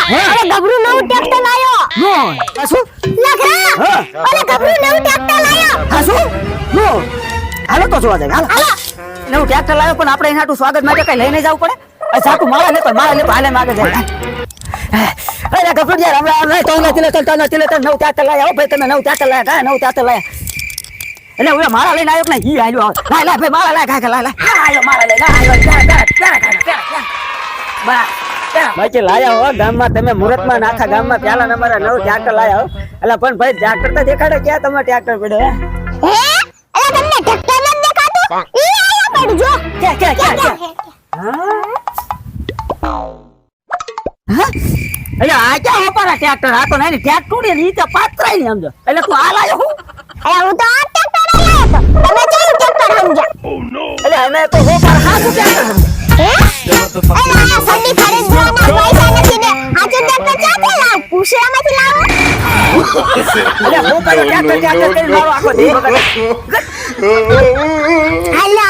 અરે ગબરું નવું ટ્રેક્ટર લાયો નો શું લખરા અરે ગબરું નવું ટ્રેક્ટર લાયો શું નો હાલો તો જોવા જાય હાલો નવું ટ્રેક્ટર લાવ્યો પણ આપણે એના સ્વાગત માટે કઈ લઈને જવું પડે સાકુ મારા ને હાલે માગે જાય અરે ગફુર યાર હમણાં તો નવું ટ્રેક્ટર લાવ્યા ભાઈ તમે નવું ટ્રેક્ટર લાવ્યા નવું ટ્રેક્ટર લાવ્યા એટલે ઓલા મારા લઈને આવ્યો કે ઈ હાલ્યો લાય ભાઈ મારા લાય કાકા લાય આયો મારા લઈને બા બાકી લાયા હો ગામમાં તમે મુહૂર્તમાં આખા ગામમાં પહેલા નંબર નવું ટ્રેક્ટર લાયા હો એટલે પણ ભાઈ ટ્રેક્ટર તો દેખાડો ક્યાં તમારે ટ્રેક્ટર પડ્યો હે અરે તમને ટ્રેક્ટર ન દેખાતું ઈ આયો પડજો કે એટલે આ ક્યાં હોપારા ટ્રેક્ટર આ તો નહીં ટ્રેક્ટર ને ઈ તો પાત્રાય નહીં સમજો એટલે તું આ લાયો હું અરે હું તો આ ટ્રેક્ટર લાયો તો તમે કેવું ટ્રેક્ટર સમજ્યા એટલે અમે તો હોપારા હાથું ટ્રેક્ટર હે અરે આ સંડી ખરીદવાના પૈસા નથી ને આ ટ્રેક્ટર ક્યાંથી લાવ પૂછડામાંથી લાવો એટલે હોપારા ટ્રેક્ટર કરી મારો આખો દે હાલો